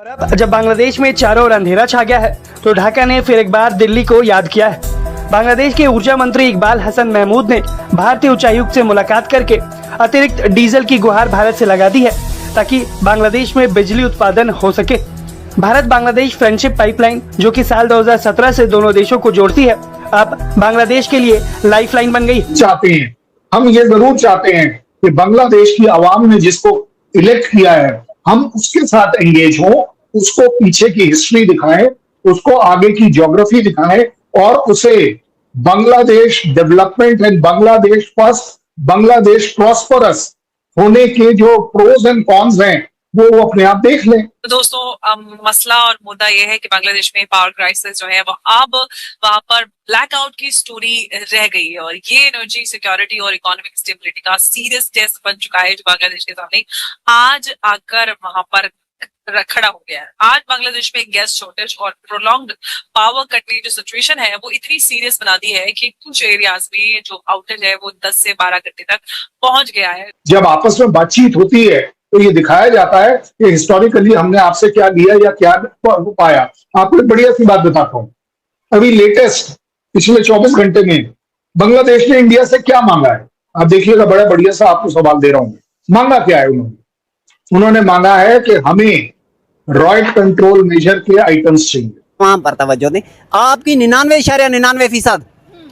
और अब जब बांग्लादेश में चारों ओर अंधेरा छा गया है तो ढाका ने फिर एक बार दिल्ली को याद किया है। बांग्लादेश के ऊर्जा मंत्री इकबाल हसन महमूद ने भारतीय उच्चायुक्त से मुलाकात करके अतिरिक्त डीजल की गुहार भारत से लगा दी है ताकि बांग्लादेश में बिजली उत्पादन हो सके। भारत बांग्लादेश फ्रेंडशिप पाइपलाइन जो कि साल 2017 से दोनों देशों को जोड़ती है, अब बांग्लादेश के लिए लाइफलाइन बन गई। चाहते हैं, हम ये जरूर चाहते हैं कि बांग्लादेश की आवाम ने जिसको इलेक्ट किया है हम उसके साथ एंगेज हों, उसको पीछे की हिस्ट्री दिखाएं, उसको आगे की ज्योग्राफी दिखाएं और उसे Bangladesh development and Bangladesh first, Bangladesh prosperous होने के जो प्रोज एंड कॉन्स हैं वो अपने आप देख लें। तो दोस्तों मसला और मुद्दा ये है कि बांग्लादेश में पावर क्राइसिस जो है वो अब वहां पर ब्लैकआउट की स्टोरी रह गई है और ये एनर्जी सिक्योरिटी और इकोनॉमिक स्टेबिलिटी का सीरियस टेस्ट बन चुका है जो बांग्लादेश के सामने आज आकर वहां पर खड़ा हो गया है। आज बांग्लादेश में गैस शॉर्टेज और प्रोलॉन्ग्ड पावर कट की जो सिचुएशन है वो इतनी सीरियस बना दी है कि कुछ एरियाज में जो आउटेज है वो 10 से 12 घंटे तक पहुंच गया है। जब आपस में बातचीत होती है तो ये दिखाया जाता है कि हिस्टोरिकली हमने आपसे क्या लिया या क्या पाया। आपको एक बढ़िया सी बात बताता हूं, अभी लेटेस्ट पिछले 24 घंटे में बांग्लादेश ने इंडिया से क्या मांगा है, आप देखिएगा, बड़ा बढ़िया सा आपको सवाल दे रहा हूं। मांगा क्या है उन्होंने मांगा है कि हमें रॉयड कंट्रोल मेजर के आइटम्स चाहिए। वहां पर तवज्जो दें। आपकी 99.99%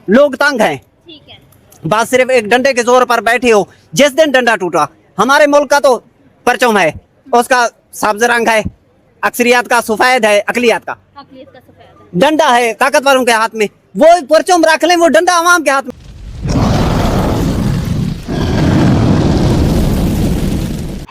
लोग तंग हैं। ठीक है, बात सिर्फ एक डंडे के जोर पर बैठे हो। जिस दिन डंडा टूटा, हमारे मुल्क का तो परचम है, उसका सब्ज रंग है, अक्सरियत का सफेद है, अकलियत का अकलियत का सफेद है। डंडा है ताकतवरों के हाथ में, वो परचम रख लें, वो डंडा आवाम के हाथ में।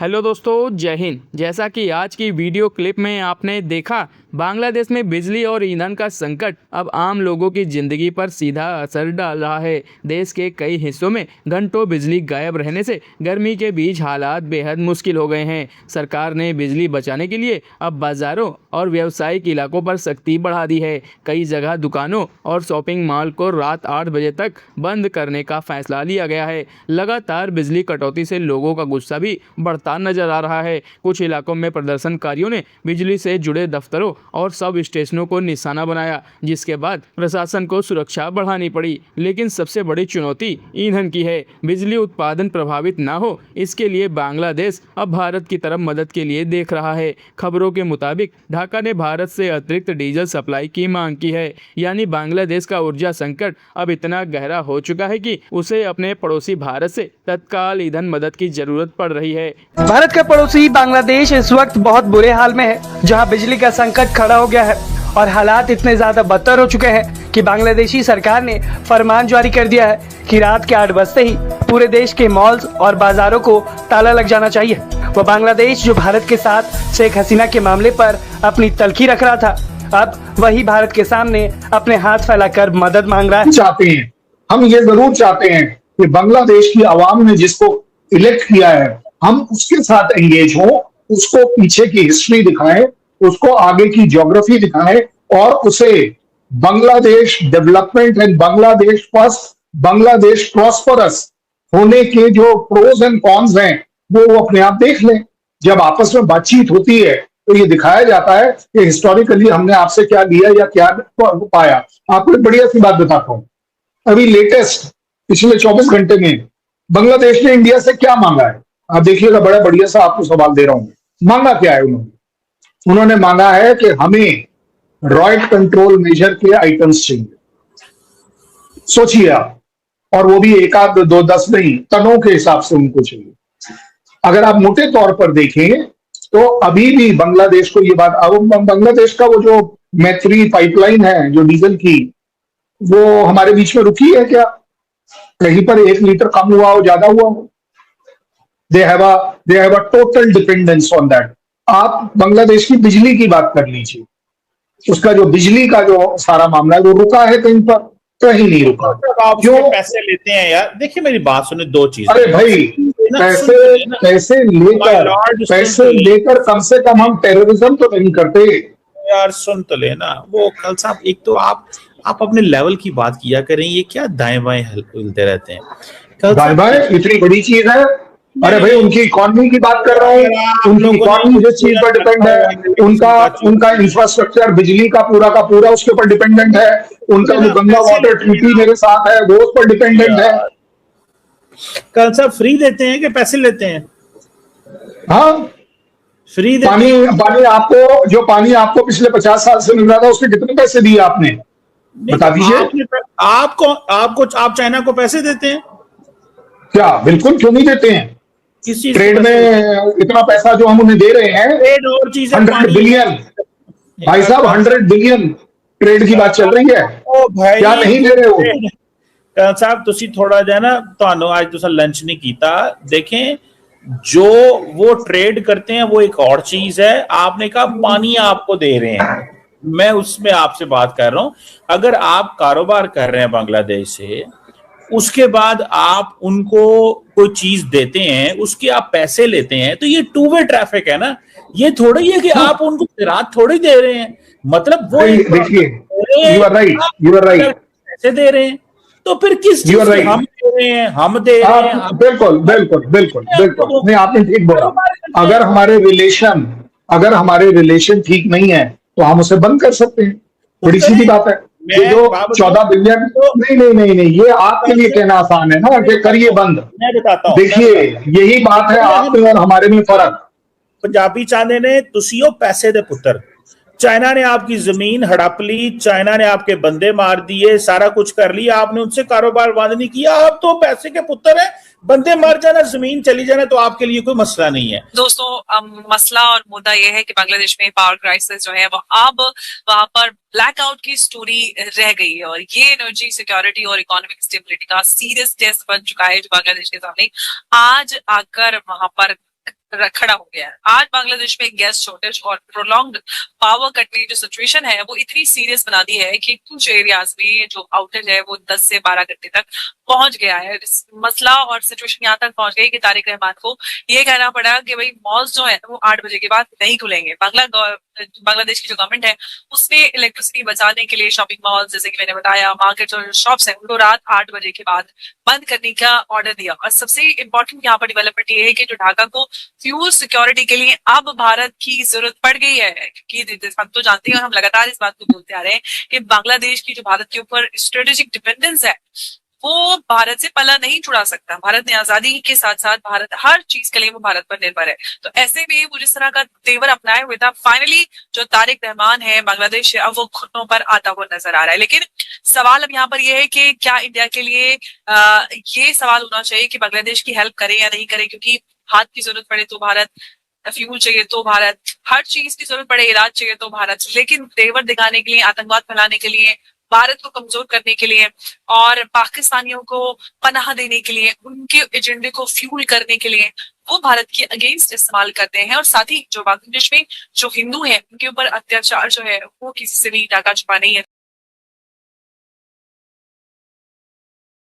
हेलो दोस्तों, जय हिंद। जैसा कि आज की वीडियो क्लिप में आपने देखा, बांग्लादेश में बिजली और ईंधन का संकट अब आम लोगों की ज़िंदगी पर सीधा असर डाल रहा है। देश के कई हिस्सों में घंटों बिजली गायब रहने से गर्मी के बीच हालात बेहद मुश्किल हो गए हैं। सरकार ने बिजली बचाने के लिए अब बाज़ारों और व्यावसायिक इलाकों पर सख्ती बढ़ा दी है। कई जगह दुकानों और शॉपिंग मॉल को रात 8 बजे तक बंद करने का फैसला लिया गया है। लगातार बिजली कटौती से लोगों का गुस्सा भी बढ़ता नजर आ रहा है। कुछ इलाकों में प्रदर्शनकारियों ने बिजली से जुड़े दफ्तरों और सब स्टेशनों को निशाना बनाया, जिसके बाद प्रशासन को सुरक्षा बढ़ानी पड़ी। लेकिन सबसे बड़ी चुनौती ईंधन की है। बिजली उत्पादन प्रभावित ना हो, इसके लिए बांग्लादेश अब भारत की तरफ मदद के लिए देख रहा है। खबरों के मुताबिक ढाका ने भारत से अतिरिक्त डीजल सप्लाई की मांग की है। यानी बांग्लादेश का ऊर्जा संकट अब इतना गहरा हो चुका है कि उसे अपने पड़ोसी भारत से तत्काल ईंधन मदद की जरूरत पड़ रही है। भारत का पड़ोसी बांग्लादेश इस वक्त बहुत बुरे हाल में है, जहां बिजली का संकट खड़ा हो गया है और हालात इतने ज्यादा बदतर हो चुके हैं कि बांग्लादेशी सरकार ने फरमान जारी कर दिया है कि रात के 8 बजते ही पूरे देश के मॉल्स और बाजारों को ताला लग जाना चाहिए। वो बांग्लादेश जो भारत के साथ शेख हसीना के मामले पर अपनी तलखी रख रहा था, अब वही भारत के सामने अपने हाथ फैलाकर मदद मांग रहा है। चाहते हैं, हम ये जरूर चाहते हैं कि बांग्लादेश की आवाम ने जिसको इलेक्ट किया है हम उसके साथ एंगेज हों, उसको पीछे की हिस्ट्री दिखाएं, उसको आगे की ज्योग्राफी दिखाएं और उसे Bangladesh development and Bangladesh first, Bangladesh prosperous होने के जो प्रोज एंड कॉन्स हैं वो अपने आप देख लें। जब आपस में बातचीत होती है तो ये दिखाया जाता है कि हिस्टोरिकली हमने आपसे क्या लिया या क्या पाया। आपको एक बढ़िया सी बात बताता हूं, अभी लेटेस्ट पिछले 24 घंटे में बांग्लादेश ने इंडिया से क्या मांगा है। आप देखिएगा, बड़ा बढ़िया सा आपको सवाल दे रहा हूं। मांगा क्या है उन्होंने मांगा है कि हमें रॉयड कंट्रोल मेजर के आइटम्स चाहिए। सोचिए आप, और वो भी एक आध 2-10 नहीं, टनों के हिसाब से उनको चाहिए। अगर आप मोटे तौर पर देखें तो अभी भी बांग्लादेश को ये बात, अब बांग्लादेश का वो जो मैत्री पाइपलाइन है जो डीजल की, वो हमारे बीच में रुकी है क्या? कहीं पर 1 लीटर कम हुआ हो, ज्यादा हुआ हो? They have a total dependence on that. आप बांग्लादेश की बिजली की बात कर लीजिए, उसका जो बिजली का जो सारा मामला है वो रुका है, कहीं पर कहीं नहीं रुका। आप जो पैसे लेते हैं यार, देखिए मेरी बात सुने, 2 चीजें। अरे भाई, पैसे लेकर कम से कम हम टेररिज्म तो नहीं करते यार। सुन तो लेना, वो कल साहब, एक तो आप अपने लेवल की बात किया करें, ये क्या दाएं बाएं हिलते रहते हैं। दाएं बाएं इतनी बड़ी चीज है, अरे भाई, उनकी इकॉनमी की बात कर रहा हूँ, उनकी इकॉनमी जिस चीज पर डिपेंड है, उनका इंफ्रास्ट्रक्चर बिजली का पूरा उसके ऊपर डिपेंडेंट है, उनका जो गंगा वाटर ट्रीटी मेरे साथ है वो उस पर डिपेंडेंट है। कल साहब फ्री देते हैं कि पैसे लेते हैं? हाँ, फ्री देते पानी आपको पिछले 50 साल से मिल रहा था, उसके कितने पैसे दिए आपने, बता दीजिए। आप चाइना को पैसे देते हैं? क्या, बिल्कुल, क्यों नहीं देते हैं। किस चीज ट्रेड में इतना पैसा जो हम उन्हें दे रहे हैं, ट्रेड और चीजें 100 बिलियन भाई साहब, 100 बिलियन ट्रेड की बात चल रही है। ओ भाई, क्या नहीं दे रहे हो? कल साहब तुसी थोड़ा जा ना, ਤੁਹਾਨੂੰ आज तुसा लंच नहीं कीता। देखें, जो वो ट्रेड करते हैं वो एक और चीज है। आपने कहा पानी आपको दे रहे हैं, मैं उसमें आपसे बात कर रहा हूं। अगर आप कारोबार कर रहे हैं बांग्लादेश से, उसके बाद आप उनको कोई चीज देते हैं, उसके आप पैसे लेते हैं, तो ये टू वे ट्रैफिक है ना। ये थोड़ी है कि आप उनको रात थोड़ी दे रहे हैं, मतलब वो देखिए, यू आर राइट, पैसे दे रहे हैं, तो फिर किस चीज right. हम दे रहे हैं, हम दे रहे हैं। बिल्कुल नहीं, आपने ठीक बोला। अगर हमारे रिलेशन ठीक नहीं है तो हम उसे बंद कर सकते हैं, बड़ी सीधी बात है। ये जो 14 बिलियन, नहीं, ये आपके लिए कहना आसान है ना कि करिए बंद। मैं बताता हूँ, देखिए, यही बात है आपके और हमारे में फर्क। पंजाबी चाहते ने तुसियो पैसे दे पुत्र। चाइना ने आपकी जमीन हड़प ली, चाइना ने आपके बंदे मार दिए, सारा कुछ कर लिया, आपने उनसे कारोबार बंद नहीं किया। आप तो पैसे के पुत्र हैं, बंदे मर जाना, जमीन चली जाना तो आपके लिए कोई मसला नहीं है। दोस्तों, मसला और मुद्दा यह है कि बांग्लादेश में पावर क्राइसिस जो है वो अब वहां पर ब्लैकआउट की स्टोरी रह गई है, और ये एनर्जी सिक्योरिटी और इकोनॉमिक स्टेबिलिटी का सीरियस टेस्ट बन चुका है, जो बांग्लादेश के सामने आज आकर वहां पर खड़ा हो गया है। आज बांग्लादेश में गैस शॉर्टेज और प्रोलॉन्ग्ड पावर कट की जो सिचुएशन है वो इतनी सीरियस बना दी है कि कुछ एरियाज में जो आउटेज है वो 10 से 12 घंटे तक पहुंच गया है। मसला और सिचुएशन यहाँ तक पहुंच गई कि तारिक रहमान को ये कहना पड़ा कि भाई मॉल्स जो है वो 8 बजे के बाद नहीं खुलेंगे। बांग्लादेश की जो गवर्नमेंट है उसने इलेक्ट्रिसिटी बचाने के लिए शॉपिंग मॉल, जैसे कि मैंने बताया, मार्केट और शॉप्स है, उनको रात 8 बजे के बाद बंद करने का ऑर्डर दिया। और सबसे इंपॉर्टेंट यहाँ पर डेवलपमेंट ये है कि जो ढाका को फ्यूल सिक्योरिटी के लिए अब भारत की जरूरत पड़ गई है, क्योंकि हम तो जानते हैं और हम लगातार इस बात को बोलते आ रहे हैं कि बांग्लादेश की जो भारत के ऊपर स्ट्रेटेजिक डिपेंडेंस है वो भारत से पल्ला नहीं छुड़ा सकता। भारत ने आजादी के साथ साथ भारत हर चीज के लिए वो भारत पर निर्भर है। तो ऐसे में वो जिस तरह का तेवर अपनाए हुए था, फाइनली जो तारिक रहमान है बांग्लादेश अब वो घुटनों पर आता हुआ नजर आ रहा है। लेकिन सवाल अब यहाँ पर यह है कि क्या इंडिया के लिए ये सवाल होना चाहिए कि बांग्लादेश की हेल्प करे या नहीं करे, क्योंकि हाथ की जरूरत पड़े तो भारत, फ्यूल चाहिए तो भारत, हर चीज की जरूरत पड़े, इलाज चाहिए तो भारत। लेकिन तेवर दिखाने के लिए, आतंकवाद फैलाने के लिए, भारत को कमजोर करने के लिए और पाकिस्तानियों को पनाह देने के लिए, उनके एजेंडे को फ्यूल करने के लिए वो भारत के अगेंस्ट इस्तेमाल करते हैं। और साथ ही जो बांग्लादेश में जो हिंदू हैं उनके ऊपर अत्याचार जो है वो किसी से भी ढका छुपा नहीं है।